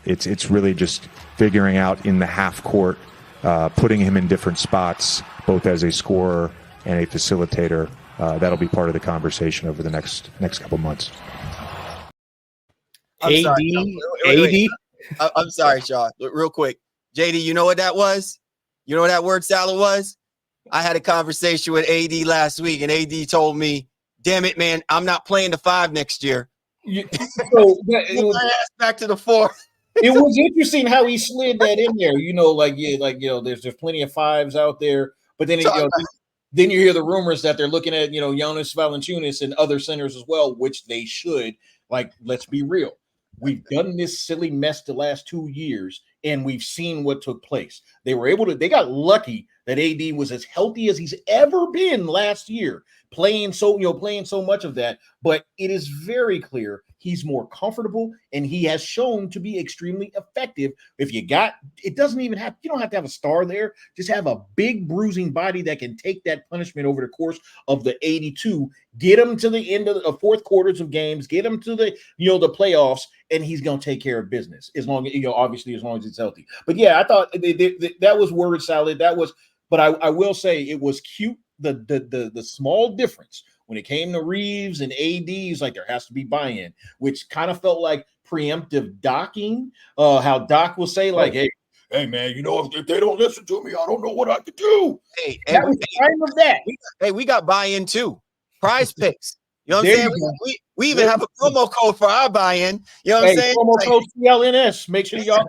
It's really just figuring out in the half court, putting him in different spots, both as a scorer and a facilitator. That'll be part of the conversation over the next couple months. I'm sorry, Sean. Real quick. JD, you know what that was? You know what that word salad was? I had a conversation with AD last week, and AD told me, damn it, man, I'm not playing the 5 next year. Back to the 4. It was interesting how he slid that in there. There's plenty of 5s out there, but then then you hear the rumors that they're looking at Jonas Valanciunas and other centers as well, which they should. Like, let's be real. We've done this silly mess the last 2 years, and we've seen what took place. They got lucky that AD was as healthy as he's ever been last year, playing so much of that. But it is very clear he's more comfortable, and he has shown to be extremely effective. You don't have to have a star there. Just have a big bruising body that can take that punishment over the course of the 82, get him to the end of the fourth quarters of games, get him to the playoffs, and he's going to take care of business as long as, obviously as long as it's healthy. But yeah, I thought that was word salad. But I will say it was cute. The small difference when it came to Reeves and ADs, like there has to be buy-in, which kind of felt like preemptive docking. How Doc will say, like, hey man, if they don't listen to me, I don't know what I could do. We got buy-in too. Prize picks. You know what I'm saying? We even have a promo code for our buy-in. You know what I'm saying? Promo code CLNS. Make sure y'all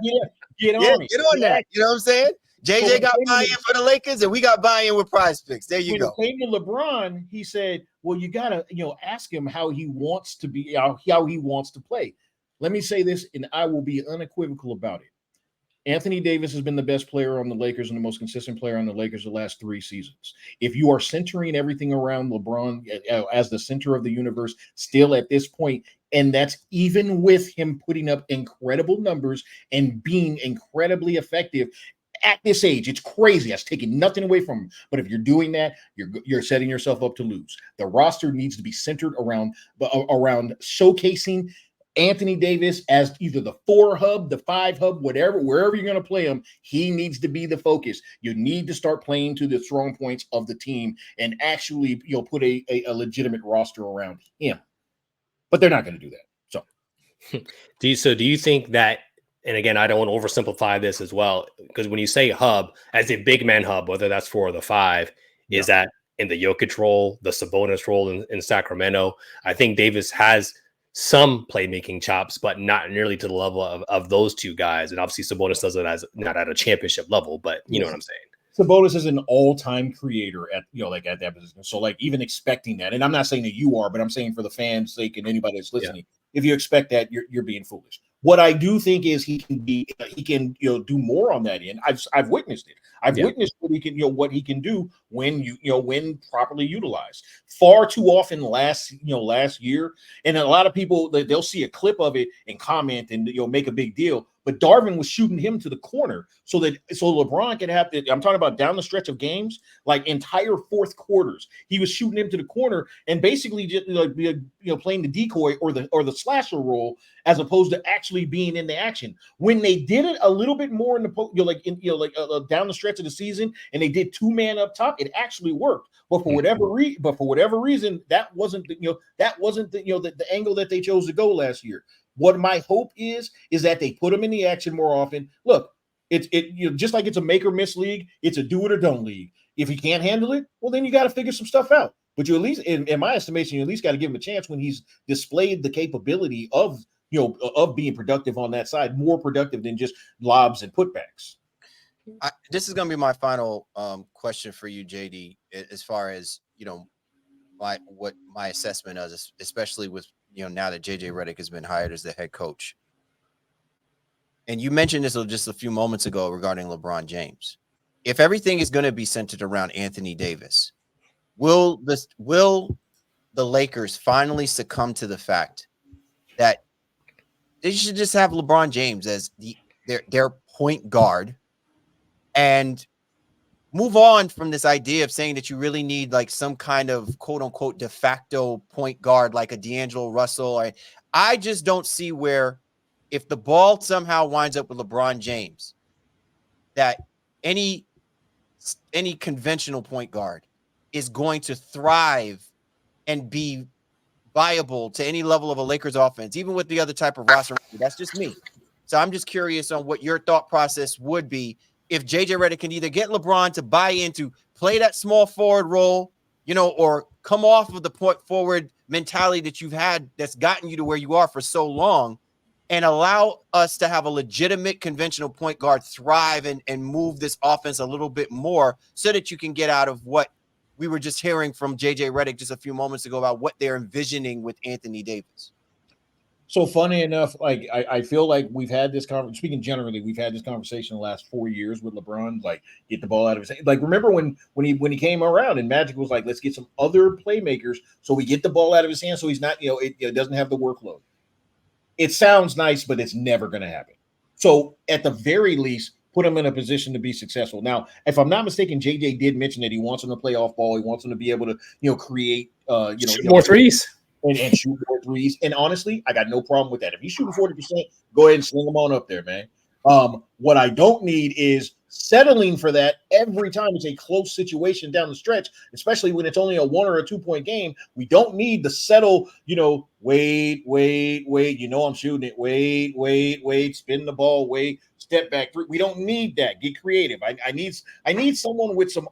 get on it. Get on that. You know what I'm saying? JJ got buy-in for the Lakers, and we got buy-in with Prize Picks. There you go. When it came to LeBron, he said, "Well, you gotta, ask him how he wants to be, how he wants to play." Let me say this, and I will be unequivocal about it. Anthony Davis has been the best player on the Lakers and the most consistent player on the Lakers the last 3 seasons. If you are centering everything around LeBron as the center of the universe still at this point, and that's even with him putting up incredible numbers and being incredibly effective at this age, it's crazy. That's taking nothing away from him. But if you're doing that, you're setting yourself up to lose. The roster needs to be centered around showcasing Anthony Davis as either the 4 hub, the 5 hub, wherever you're going to play him. He needs to be the focus. You need to start playing to the strong points of the team and actually put a legitimate roster around him. But they're not going to do that. So do you think that? And again, I don't want to oversimplify this as well, because when you say hub, as a big man hub, whether that's 4 or the 5, is that in the Jokic role, the Sabonis role in Sacramento? I think Davis has some playmaking chops, but not nearly to the level of those 2 guys. And obviously Sabonis does it as not at a championship level, but you know what I'm saying? Sabonis is an all-time creator at at that position. So even expecting that, and I'm not saying that you are, but I'm saying for the fans' sake and anybody that's listening, if you expect that, you're being foolish. What I do think is he can do more on that end. I've witnessed it. I've witnessed what he can do when when properly utilized. Far too often last year, and a lot of people they'll see a clip of it and comment and make a big deal. But Darvin was shooting him to the corner so LeBron could have to. I'm talking about down the stretch of games, like entire fourth quarters. He was shooting him to the corner and basically just playing the decoy or the slasher role as opposed to actually being in the action. When they did it a little bit more in the down the stretch of the season, and they did 2-man up top, it actually worked. But for whatever reason, that wasn't the angle that they chose to go last year. What my hope is that they put him in the action more often. Look, it's just like it's a make or miss league. It's a do it or don't league. If he can't handle it, well, then you got to figure some stuff out. But you at least, in my estimation, you at least got to give him a chance when he's displayed the capability of being productive on that side, more productive than just lobs and putbacks. This is going to be my final question for you, JD, as far as, what my assessment is, especially with, now that JJ Redick has been hired as the head coach. And you mentioned this just a few moments ago regarding LeBron James. If everything is going to be centered around Anthony Davis, will the Lakers finally succumb to the fact that they should just have LeBron James as their point guard and move on from this idea of saying that you really need like some kind of quote unquote de facto point guard like a D'Angelo Russell? I just don't see where, if the ball somehow winds up with LeBron James, that any conventional point guard is going to thrive and be viable to any level of a Lakers offense, even with the other type of roster. That's just me. So I'm just curious on what your thought process would be if JJ Redick can either get LeBron to buy into play that small forward role, or come off of the point forward mentality that you've had that's gotten you to where you are for so long, and allow us to have a legitimate conventional point guard thrive and move this offense a little bit more so that you can get out of what we were just hearing from JJ Redick just a few moments ago about what they're envisioning with Anthony Davis. So funny enough, like I feel like we've had this conversation. Speaking generally, we've had this conversation the last 4 years with LeBron. Like, get the ball out of his hand. Like, remember when he came around and Magic was like, let's get some other playmakers so we get the ball out of his hand so he's not, it doesn't have the workload. It sounds nice, but it's never going to happen. So at the very least, put him in a position to be successful. Now, if I'm not mistaken, JJ did mention that he wants him to play off ball. He wants him to be able to, create, shoot more threes. And shoot more threes. And honestly, I got no problem with that. If he's shooting 40%, go ahead and sling them on up there, man. What I don't need is settling for that every time it's a close situation down the stretch, especially when it's only a 1 or a 2 point game. We don't need the settle, wait, I'm shooting it. Wait, spin the ball, wait, step back three. We don't need that. Get creative. I need someone with some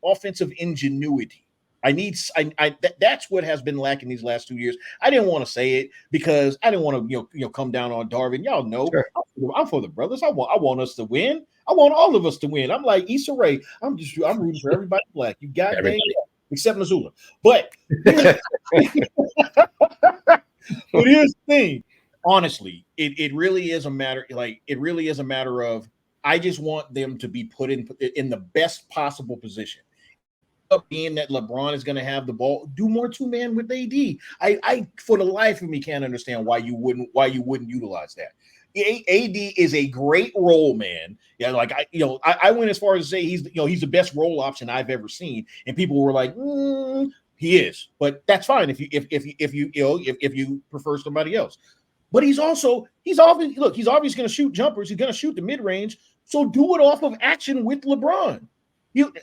offensive ingenuity. That's what has been lacking these last 2 years. I didn't want to say it because I didn't want to come down on Darvin. Y'all know, sure. I'm for the brothers. I want us to win. I want all of us to win. I'm like Issa Rae. I'm rooting for everybody black. You got it, except Missoula. But here's the thing. Honestly, it really is a matter. Like, it really is a matter of, I just want them to be put in the best possible position. Being that LeBron is going to have the ball, do more two-man with AD. I for the life of me can't understand why you wouldn't utilize that. AD is a great role man. Yeah, like I went as far as to say he's the best role option I've ever seen, and people were like, he is, but that's fine if you prefer somebody else. But he's obviously going to shoot jumpers. He's going to shoot the mid range. So do it off of action with LeBron.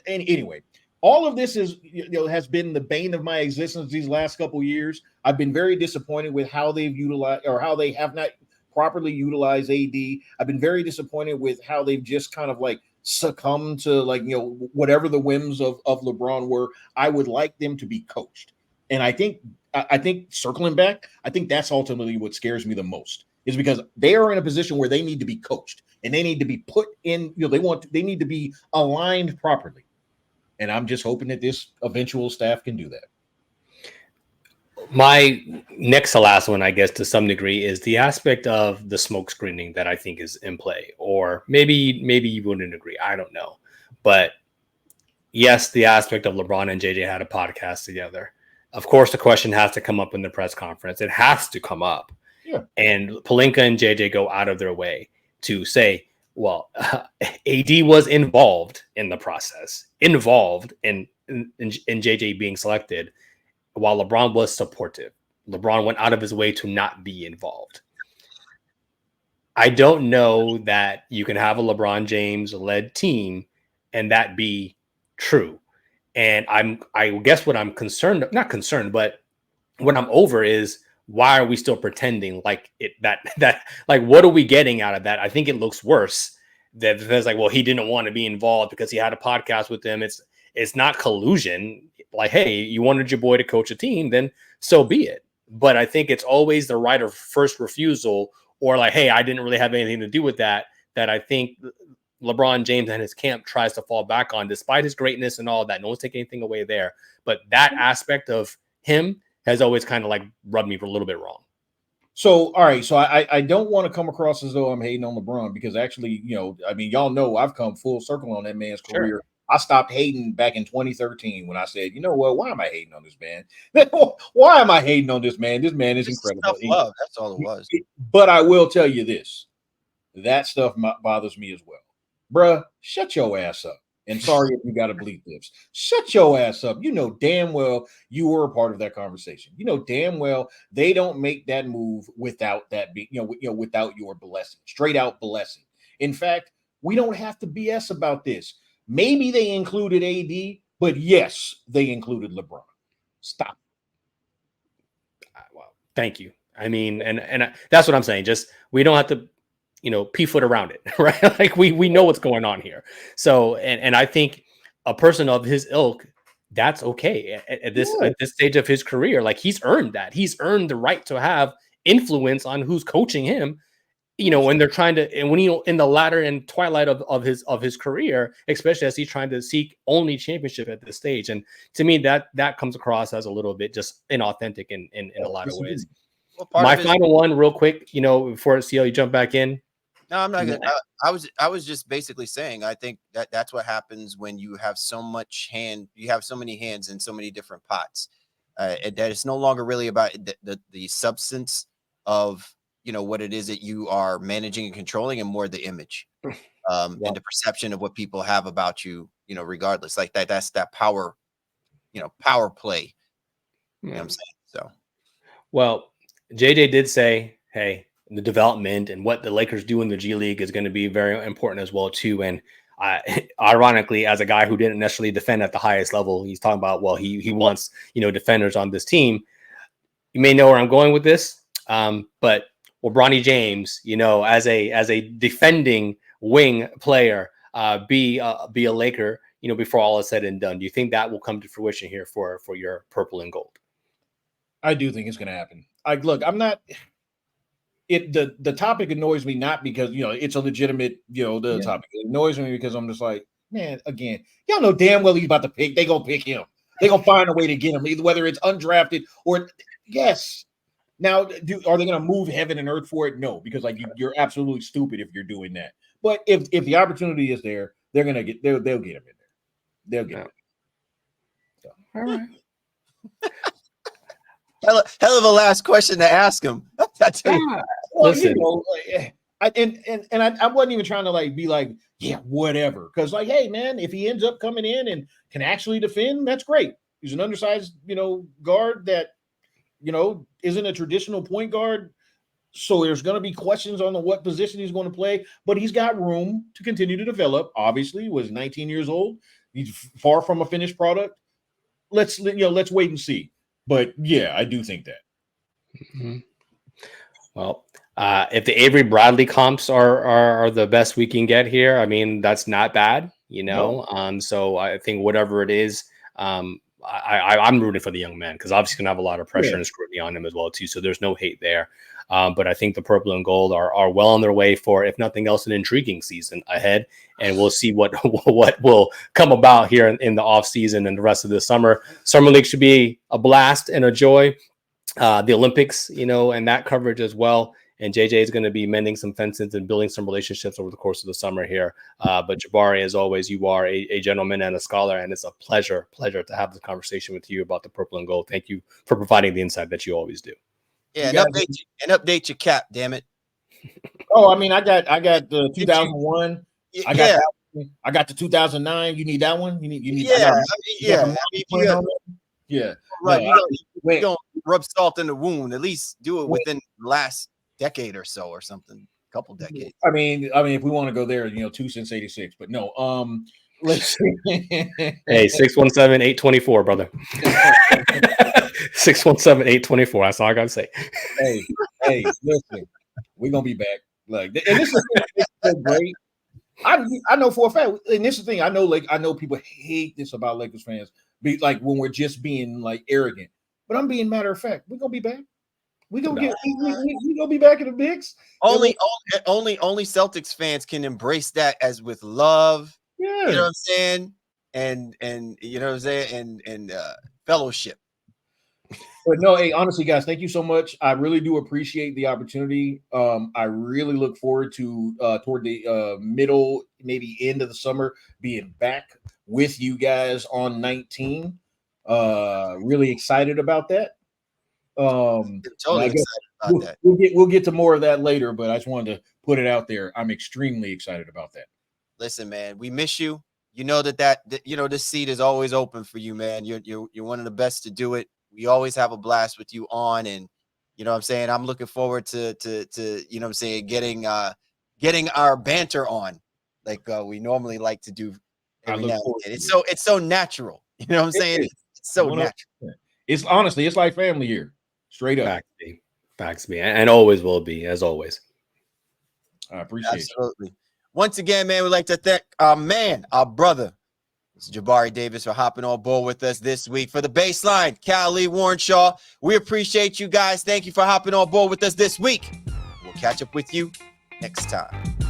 Anyway. All of this has been the bane of my existence these last couple of years. I've been very disappointed with how they've utilized, or how they have not properly utilized AD. I've been very disappointed with how they've just kind of like succumbed to whatever the whims of LeBron were. I would like them to be coached. And I think circling back, I think that's ultimately what scares me the most, is because they are in a position where they need to be coached and they need to be put in, they need to be aligned properly. And I'm just hoping that this eventual staff can do that. My next to last one, I guess, to some degree, is the aspect of the smoke screening that I think is in play. Or maybe you wouldn't agree. I don't know. But yes, the aspect of LeBron and JJ had a podcast together. Of course, the question has to come up in the press conference. It has to come up. Yeah. And Pelinka and JJ go out of their way to say, well, AD was involved in the process, involved in JJ being selected, while LeBron was supportive. LeBron went out of his way to not be involved. I don't know that you can have a LeBron James-led team and that be true. And I guess what I'm not concerned, but what I'm over is, why are we still pretending like that like what are we getting out of that? I think it looks worse that it's like, well, he didn't want to be involved because he had a podcast with them. It's not collusion. Like, hey, you wanted your boy to coach a team, then so be it. But I think it's always the right of first refusal, or like, hey, I didn't really have anything to do with that I think LeBron James and his camp tries to fall back on, despite his greatness and all that. No one's taking anything away there. But that aspect of him has always kind of like rubbed me a little bit wrong. So, all right. So I don't want to come across as though I'm hating on LeBron, because actually, I mean, y'all know I've come full circle on that man's career. Sure. I stopped hating back in 2013 when I said, you know what? Why am I hating on this man? Why am I hating on this man? This man is incredible. Love. That's all it was. But I will tell you this. That stuff bothers me as well. Bruh, shut your ass up. And sorry if you got to bleep this. Shut your ass up. You know damn well you were a part of that conversation. You know damn well they don't make that move without that without your blessing. Straight out blessing. In fact, we don't have to BS about this. Maybe they included AD, but yes, they included LeBron. Stop. Well, thank you. I mean, and that's what I'm saying. Just we don't have to, p-foot around it, right? Like we know what's going on here. So, and I think a person of his ilk, that's okay at this stage of his career. Like he's earned that. He's earned the right to have influence on who's coaching him. When they're trying to, and when in the latter and twilight of his career, especially as he's trying to seek only championship at this stage. And to me, that comes across as a little bit just inauthentic in a lot of ways. Well, my final one, real quick, before CL, you jump back in. No, I'm not gonna. I was just basically saying, I think that's what happens when you have you have so many hands in so many different pots. That it's no longer really about the substance of what it is that you are managing and controlling, and more the image and the perception of what people have about you, regardless. Like that's that power, power play. You know what I'm saying? So, well, JJ did say, hey, the development and what the Lakers do in the G League is going to be very important as well too. And ironically, as a guy who didn't necessarily defend at the highest level, he's talking about, well, he wants, defenders on this team. You may know where I'm going with this, but Bronny James, as a defending wing player, be a Laker, before all is said and done. Do you think that will come to fruition here for your purple and gold? I do think it's going to happen. I'm not. The topic annoys me not because it's a legitimate topic. It annoys me because I'm just like, man, again, y'all know damn well he's about to pick. They gonna pick him. They gonna find a way to get him, either whether it's undrafted or yes. Now, are they going to move heaven and earth for it? No, because you're absolutely stupid if you're doing that. But if the opportunity is there, they'll get him in there. They'll get him. So. All right. Hell of a last question to ask him. I tell you. Well, I wasn't even trying to be like, yeah, whatever. Because hey, man, if he ends up coming in and can actually defend, that's great. He's an undersized, guard that. Isn't a traditional point guard. So there's going to be questions on what position he's going to play, but he's got room to continue to develop. Obviously, he was 19 years old. He's far from a finished product. Let's wait and see. But yeah, I do think that. Mm-hmm. Well, if the Avery Bradley comps are the best we can get here, I mean, that's not bad, No. So I think whatever it is, I'm rooting for the young man because obviously going to have a lot of pressure and scrutiny on him as well too. So there's no hate there. But I think the purple and gold are well on their way for, if nothing else, an intriguing season ahead. And we'll see what will come about here in the off season and the rest of the summer. Summer League should be a blast and a joy. The Olympics, and that coverage as well. And JJ is going to be mending some fences and building some relationships over the course of the summer here. But Jabari, as always, you are a gentleman and a scholar, and it's a pleasure to have this conversation with you about the purple and gold. Thank you for providing the insight that you always do. Yeah, and update your cap, damn it. Oh, I mean, I got the 2001. I got the 2009. You need that one? You need yeah. Right. You don't rub salt in the wound. At least do it within the last decade or so or something. Couple decades. I mean, if we want to go there, 2 since 86, but no. Let's see. Hey, 617-824, brother. 617-824. That's all I gotta say. Hey, listen, we're gonna be back. And this is so great I know for a fact, and this is the thing. I know people hate this about Lakers fans, be like when we're just being like arrogant. But I'm being matter of fact. We're gonna be back. We gonna be back in the mix. Only Celtics fans can embrace that as with love. Yeah. You know what I'm saying? And you know what I'm saying? And fellowship. But no, hey, honestly, guys, thank you so much. I really do appreciate the opportunity. I really look forward to toward the middle, maybe end of the summer, being back with you guys on 19. Really excited about that. Totally excited about that. We'll get to more of that later, but I just wanted to put it out there. I'm extremely excited about that. Listen, man, we miss you. You know that you know this seat is always open for you, man. You're one of the best to do it. We always have a blast with you on, and you know what I'm saying. I'm looking forward to you know what I'm saying, getting our banter on like we normally like to do every now and then. It's so natural. You know what I'm saying? It's so natural. It's honestly, it's like family here. Straight up. Facts me. And always will be, as always. I appreciate it. Absolutely. Once again, man, we'd like to thank our brother, Mr. Jabari Davis, for hopping on board with us this week. For the baseline, Cal Lee Warrenshaw, we appreciate you guys. Thank you for hopping on board with us this week. We'll catch up with you next time.